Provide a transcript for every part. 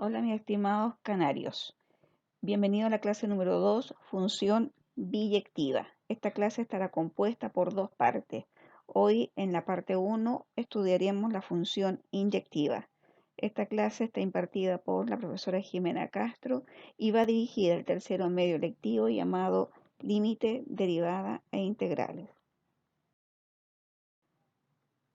Hola, mis estimados canarios. Bienvenido a la clase número 2, función biyectiva. Esta clase estará compuesta por dos partes. Hoy, en la parte 1, estudiaremos la función inyectiva. Esta clase está impartida por la profesora Jimena Castro y va dirigida al tercero medio lectivo llamado Límite, Derivada e Integrales.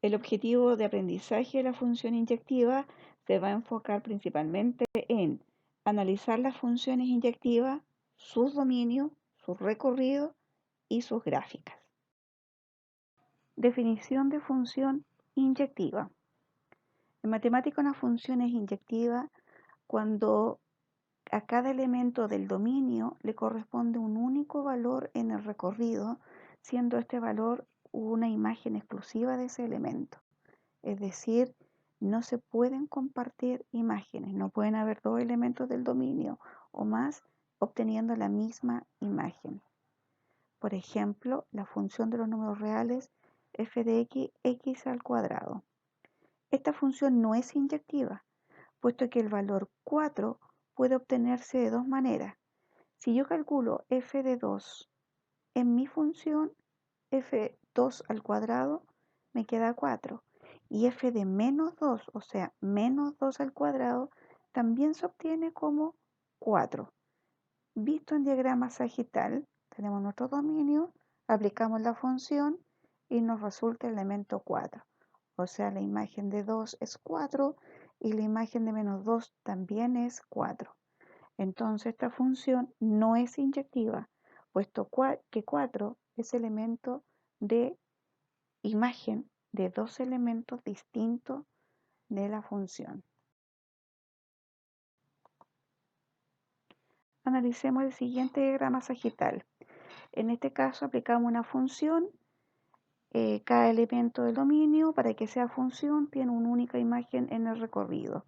El objetivo de aprendizaje de la función inyectiva se va a enfocar principalmente en analizar las funciones inyectivas, sus dominios, su recorrido y sus gráficas. Definición de función inyectiva. En matemática una función es inyectiva cuando a cada elemento del dominio le corresponde un único valor en el recorrido, siendo este valor una imagen exclusiva de ese elemento. Es decir, no se pueden compartir imágenes, no pueden haber dos elementos del dominio o más obteniendo la misma imagen. Por ejemplo, la función de los números reales f de x al cuadrado. Esta función no es inyectiva, puesto que el valor 4 puede obtenerse de dos maneras. Si yo calculo f de 2 en mi función, f2 al cuadrado me queda 4. Y f de menos 2, o sea, menos 2 al cuadrado, también se obtiene como 4. Visto en diagrama sagital, tenemos nuestro dominio, aplicamos la función y nos resulta el elemento 4. O sea, la imagen de 2 es 4 y la imagen de menos 2 también es 4. Entonces esta función no es inyectiva, puesto que 4 es elemento de imagen de dos elementos distintos de la función. Analicemos el siguiente diagrama sagital. En este caso aplicamos una función. Cada elemento del dominio, para que sea función, tiene una única imagen en el recorrido.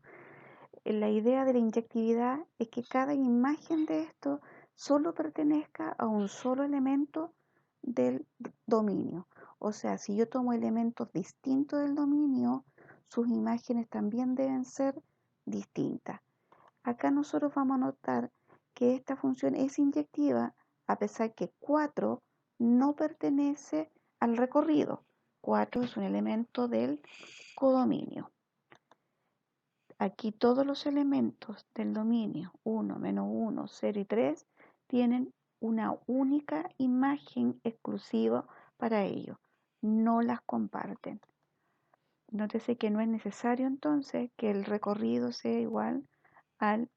La idea de la inyectividad es que cada imagen de esto solo pertenezca a un solo elemento del dominio. O sea, si yo tomo elementos distintos del dominio, sus imágenes también deben ser distintas. Acá nosotros vamos a notar que esta función es inyectiva a pesar que 4 no pertenece al recorrido. 4 es un elemento del codominio. Aquí todos los elementos del dominio 1, menos 1, 0 y 3 tienen una única imagen exclusiva para ello. No las comparten. Nótese que no es necesario entonces que el recorrido sea igual al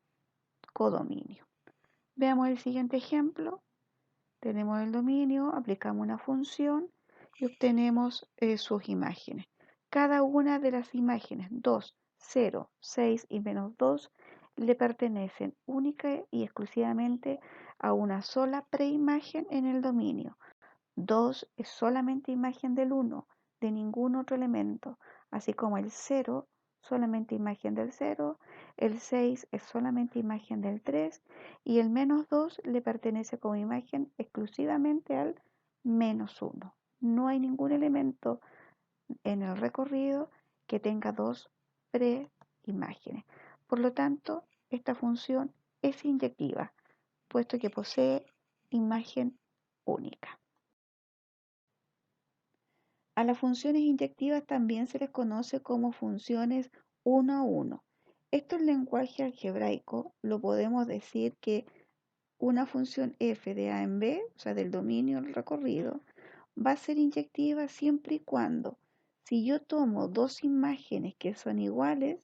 codominio. Veamos el siguiente ejemplo. Tenemos el dominio, aplicamos una función y obtenemos sus imágenes. Cada una de las imágenes 2, 0, 6 y menos 2 le pertenecen única y exclusivamente a una sola preimagen en el dominio. 2 es solamente imagen del 1, de ningún otro elemento, así como el 0 solamente imagen del 0, el 6 es solamente imagen del 3 y el menos 2 le pertenece como imagen exclusivamente al menos 1. No hay ningún elemento en el recorrido que tenga dos preimágenes. Por lo tanto, esta función es inyectiva, puesto que posee imagen única. A las funciones inyectivas también se les conoce como funciones uno a uno. Esto en lenguaje algebraico lo podemos decir que una función f de a en b, o sea, del dominio del recorrido, va a ser inyectiva siempre y cuando, si yo tomo dos imágenes que son iguales,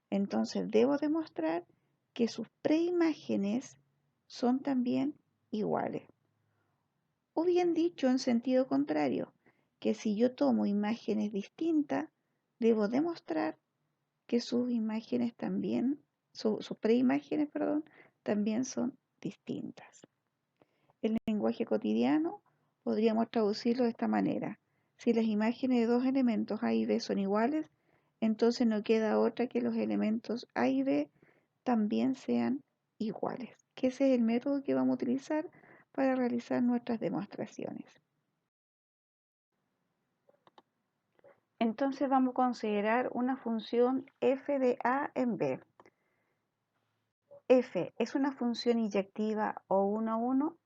entonces debo demostrar que sus preimágenes son también iguales. O bien dicho en sentido contrario, que si yo tomo imágenes distintas, debo demostrar que sus imágenes también, sus preimágenes, perdón, también son distintas. En lenguaje cotidiano podríamos traducirlo de esta manera. Si las imágenes de dos elementos A y B son iguales, entonces no queda otra que los elementos A y B también sean iguales, que ese es el método que vamos a utilizar para realizar nuestras demostraciones. Entonces vamos a considerar una función f de a en b. f es una función inyectiva o 1 a 1.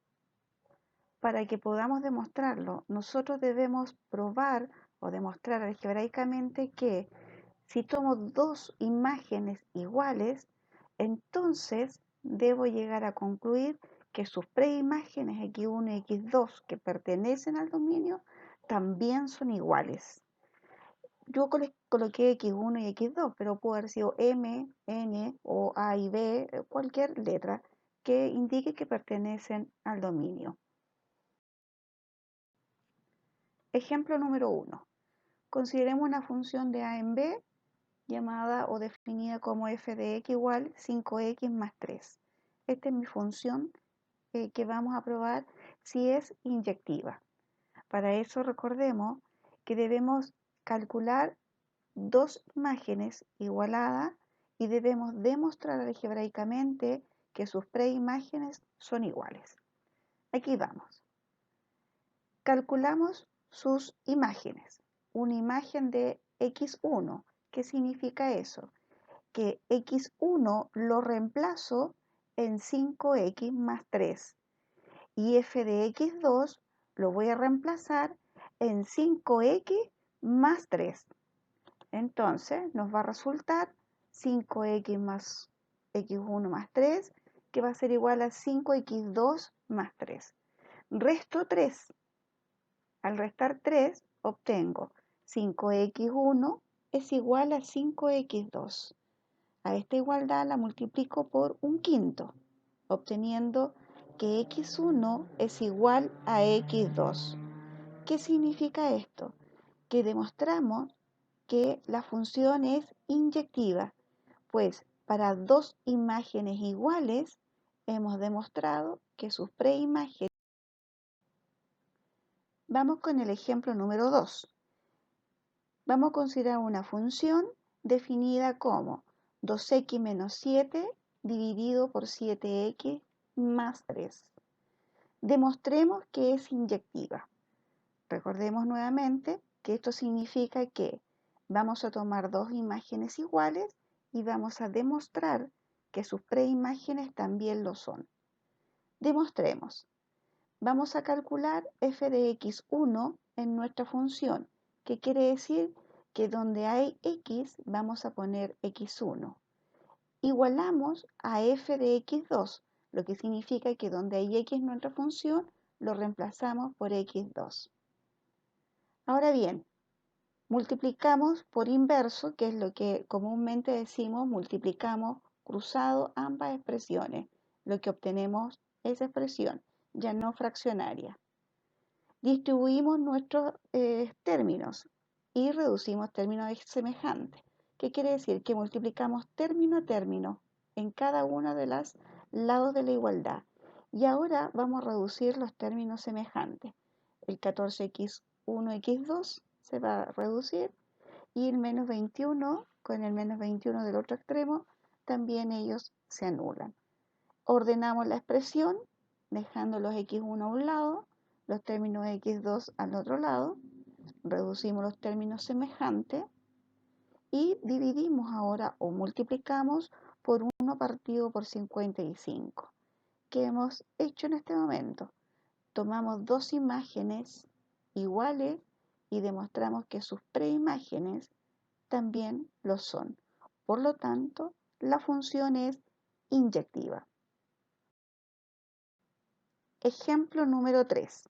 Para que podamos demostrarlo, nosotros debemos probar o demostrar algebraicamente que si tomo dos imágenes iguales, entonces debo llegar a concluir que sus preimágenes x1 y x2 que pertenecen al dominio también son iguales. Yo coloqué x1 y x2, pero pudo haber sido m, n o a y b, cualquier letra que indique que pertenecen al dominio. Ejemplo número 1. Consideremos una función de a en b llamada o definida como f de x igual 5x más 3. Esta es mi función que vamos a probar si es inyectiva. Para eso recordemos que debemos calcular dos imágenes igualadas y debemos demostrar algebraicamente que sus preimágenes son iguales. Aquí vamos. Calculamos sus imágenes. Una imagen de x1. ¿Qué significa eso? Que x1 lo reemplazo en 5x más 3 y f de x2 lo voy a reemplazar en 5x más 3. Entonces nos va a resultar 5x más x1 más 3, que va a ser igual a 5x2 más 3. Resto 3. Al restar 3 obtengo 5x1 es igual a 5x2. A esta igualdad la multiplico por un quinto, obteniendo que x1 es igual a x2. ¿Qué significa esto? Que demostramos que la función es inyectiva, pues para dos imágenes iguales hemos demostrado que sus preimágenes. Vamos con el ejemplo número 2. Vamos a considerar una función definida como 2x menos 7 dividido por 7x más 3. Demostremos que es inyectiva. Recordemos nuevamente que esto significa que vamos a tomar dos imágenes iguales y vamos a demostrar que sus preimágenes también lo son. Demostremos. Vamos a calcular f de x1 en nuestra función, que quiere decir que donde hay x vamos a poner x1. Igualamos a f de x2, lo que significa que donde hay x en nuestra función lo reemplazamos por x2. Ahora bien, multiplicamos por inverso, que es lo que comúnmente decimos, multiplicamos cruzado ambas expresiones, lo que obtenemos es expresión, ya no fraccionaria. Distribuimos nuestros términos y reducimos términos semejantes. ¿Qué quiere decir? Que multiplicamos término a término en cada uno de los lados de la igualdad. Y ahora vamos a reducir los términos semejantes. El 14x1, x2 se va a reducir y el menos 21 con el menos 21 del otro extremo también ellos se anulan. Ordenamos la expresión dejando los x1 a un lado, los términos x2 al otro lado, reducimos los términos semejantes y dividimos ahora o multiplicamos por 1 partido por 55. ¿Qué hemos hecho en este momento? Tomamos dos imágenes iguales y demostramos que sus preimágenes también lo son. Por lo tanto, la función es inyectiva. Ejemplo número 3.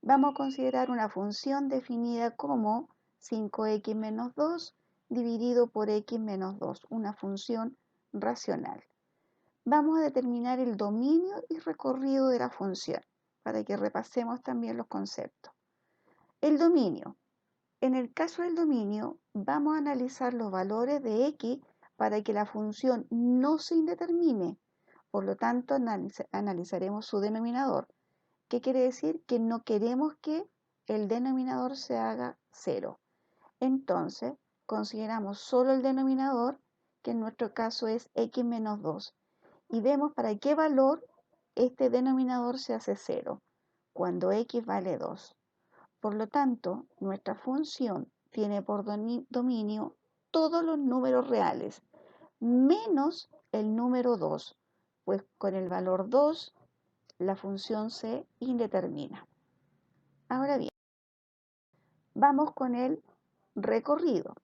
Vamos a considerar una función definida como 5x menos 2 dividido por x menos 2, una función racional. Vamos a determinar el dominio y recorrido de la función, para que repasemos también los conceptos. El dominio. En el caso del dominio, vamos a analizar los valores de x para que la función no se indetermine. Por lo tanto, analizaremos su denominador. ¿Qué quiere decir? Que no queremos que el denominador se haga 0. Entonces, consideramos solo el denominador, que en nuestro caso es x menos 2. Y vemos para qué valor este denominador se hace 0, cuando x vale 2. Por lo tanto, nuestra función tiene por dominio todos los números reales, menos el número 2, pues con el valor 2 la función se indetermina. Ahora bien, vamos con el recorrido.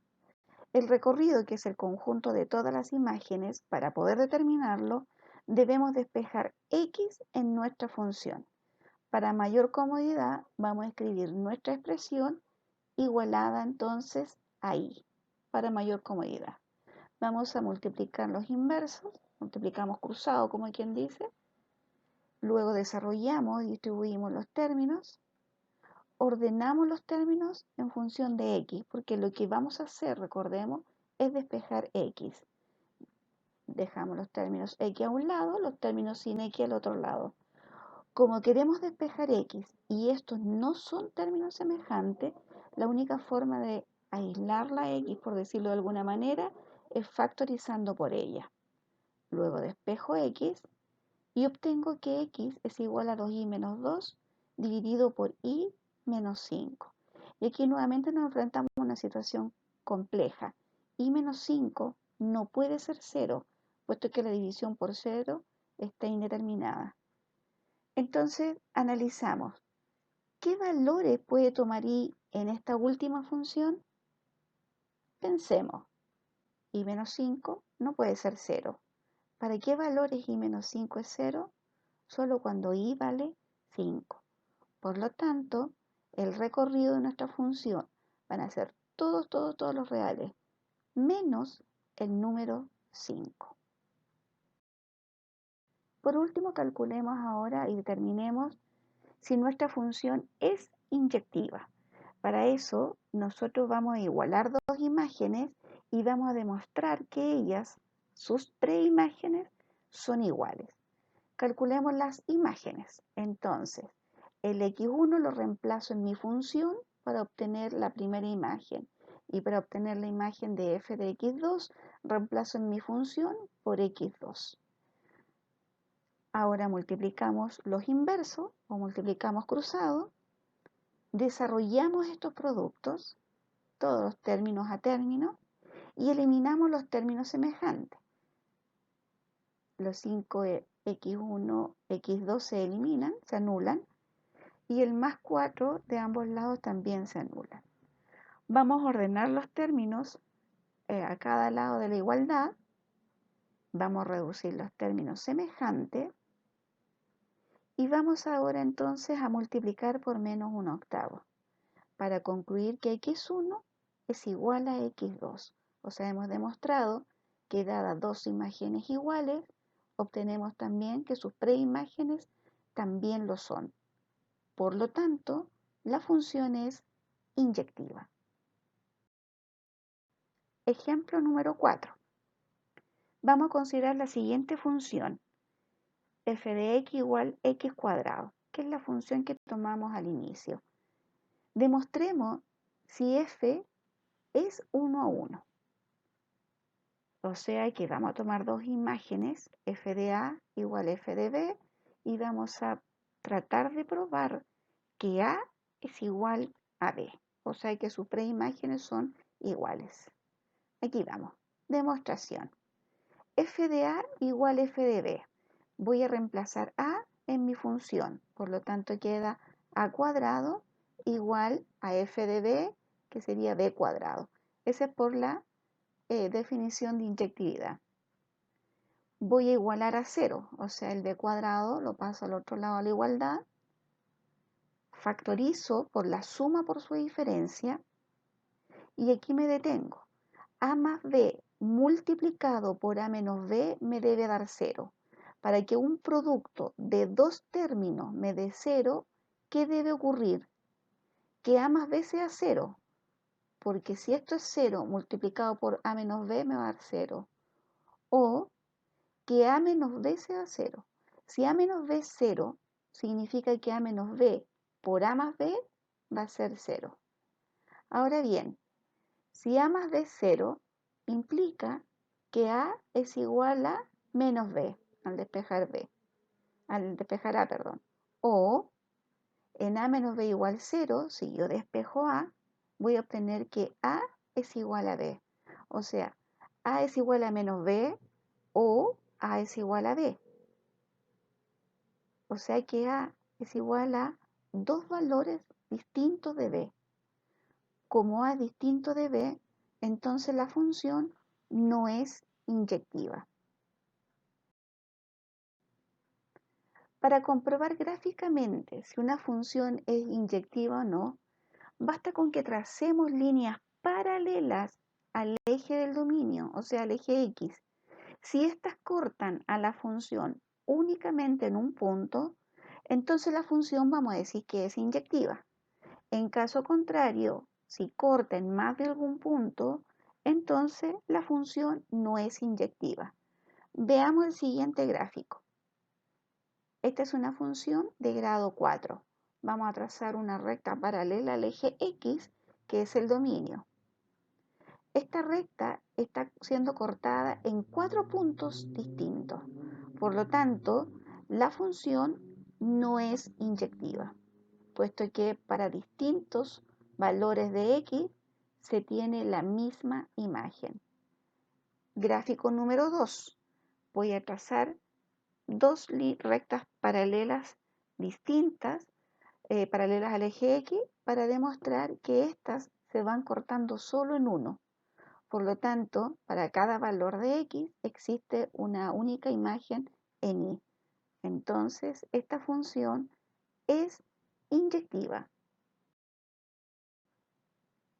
El recorrido, que es el conjunto de todas las imágenes, para poder determinarlo, debemos despejar x en nuestra función. Para mayor comodidad, vamos a escribir nuestra expresión igualada entonces a y, para mayor comodidad. Vamos a multiplicar los inversos, multiplicamos cruzado como quien dice, luego desarrollamos y distribuimos los términos, ordenamos los términos en función de x, porque lo que vamos a hacer, recordemos, es despejar x. Dejamos los términos x a un lado, los términos sin x al otro lado. Como queremos despejar x y estos no son términos semejantes, la única forma de aislar la x, por decirlo de alguna manera, es factorizando por ella. Luego despejo x y obtengo que x es igual a 2y menos 2 dividido por y menos 5. Y aquí nuevamente nos enfrentamos a una situación compleja. Y menos 5 no puede ser 0, puesto que la división por 0 está indeterminada. Entonces analizamos, ¿qué valores puede tomar y en esta última función? Pensemos, y menos 5 no puede ser 0. ¿Para qué valores y menos 5 es 0? Solo cuando y vale 5. Por lo tanto, el recorrido de nuestra función van a ser todos los reales, menos el número 5. Por último, calculemos ahora y determinemos si nuestra función es inyectiva. Para eso, nosotros vamos a igualar dos imágenes y vamos a demostrar que ellas, sus preimágenes, son iguales. Calculemos las imágenes. Entonces, el x1 lo reemplazo en mi función para obtener la primera imagen. Y para obtener la imagen de f de x2, reemplazo en mi función por x2. Ahora multiplicamos los inversos o multiplicamos cruzado. Desarrollamos estos productos, todos los términos a términos, y eliminamos los términos semejantes. Los 5x1, x2 se eliminan, se anulan, y el más 4 de ambos lados también se anulan. Vamos a ordenar los términos a cada lado de la igualdad. Vamos a reducir los términos semejantes. Y vamos ahora entonces a multiplicar por menos 1/8 para concluir que x1 es igual a x2. O sea, hemos demostrado que dadas dos imágenes iguales, obtenemos también que sus preimágenes también lo son. Por lo tanto, la función es inyectiva. Ejemplo número 4. Vamos a considerar la siguiente función, f de x igual x cuadrado, que es la función que tomamos al inicio. Demostremos si f es 1 a 1. O sea que vamos a tomar dos imágenes, f de a igual f de b, y vamos a tratar de probar que a es igual a b. O sea que sus preimágenes son iguales. Aquí vamos. Demostración. F de a igual f de b. Voy a reemplazar a en mi función. Por lo tanto queda a cuadrado igual a f de b, que sería b cuadrado. Ese es por la definición de inyectividad. Voy a igualar a 0, o sea, el b cuadrado lo paso al otro lado a la igualdad. Factorizo por la suma por su diferencia. Y aquí me detengo. A más b multiplicado por a menos b me debe dar 0. Para que un producto de dos términos me dé 0, ¿qué debe ocurrir? Que a más b sea 0. Porque si esto es 0 multiplicado por a menos b me va a dar 0. O que a menos b sea 0. Si a menos b es 0, significa que a menos b por a más b va a ser 0. Ahora bien, si a más b es 0, implica que a es igual a menos b al despejar a, perdón. O en a menos b igual 0, si yo despejo a, voy a obtener que a es igual a b. O sea, A es igual a menos B o A es igual a B. O sea que A es igual a dos valores distintos de B. Como A es distinto de B, entonces la función no es inyectiva. Para comprobar gráficamente si una función es inyectiva o no, basta con que tracemos líneas paralelas al eje del dominio, o sea, al eje X. Si éstas cortan a la función únicamente en un punto, entonces la función vamos a decir que es inyectiva. En caso contrario, si corta en más de algún punto, entonces la función no es inyectiva. Veamos el siguiente gráfico. Esta es una función de grado 4. Vamos a trazar una recta paralela al eje X, que es el dominio. Esta recta está siendo cortada en 4 puntos distintos. Por lo tanto, la función no es inyectiva, puesto que para distintos valores de X se tiene la misma imagen. Gráfico número 2. Voy a trazar dos rectas paralelas distintas, paralelas al eje X, para demostrar que éstas se van cortando solo en uno. Por lo tanto, para cada valor de X existe una única imagen en Y. Entonces, esta función es inyectiva.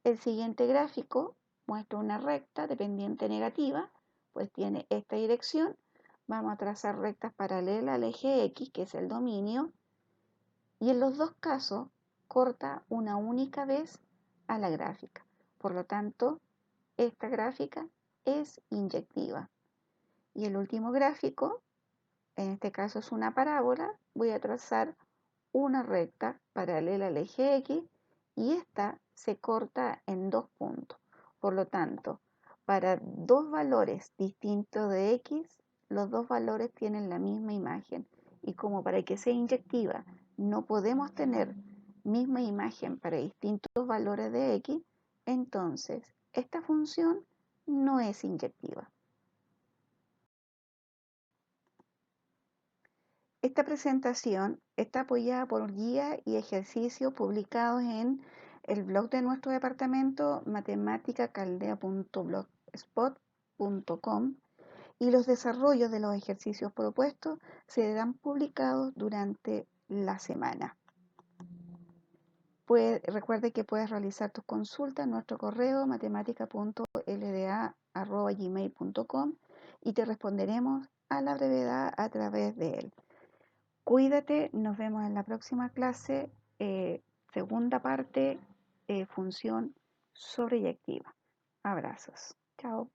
El siguiente gráfico muestra una recta dependiente negativa, pues tiene esta dirección. Vamos a trazar rectas paralelas al eje X, que es el dominio, y en los dos casos corta una única vez a la gráfica. Por lo tanto, esta gráfica es inyectiva. Y el último gráfico, en este caso es una parábola, voy a trazar una recta paralela al eje X y esta se corta en dos puntos. Por lo tanto, para dos valores distintos de X, los dos valores tienen la misma imagen. Y como para que sea inyectiva no podemos tener misma imagen para distintos valores de X, entonces esta función no es inyectiva. Esta presentación está apoyada por guías y ejercicios publicados en el blog de nuestro departamento matemáticacaldea.blogspot.com y los desarrollos de los ejercicios propuestos serán publicados durante la semana. Recuerde que puedes realizar tus consultas en nuestro correo matemática.lda@gmail.com y te responderemos a la brevedad a través de él. Cuídate, nos vemos en la próxima clase, segunda parte, función sobreyectiva. Abrazos. Chao.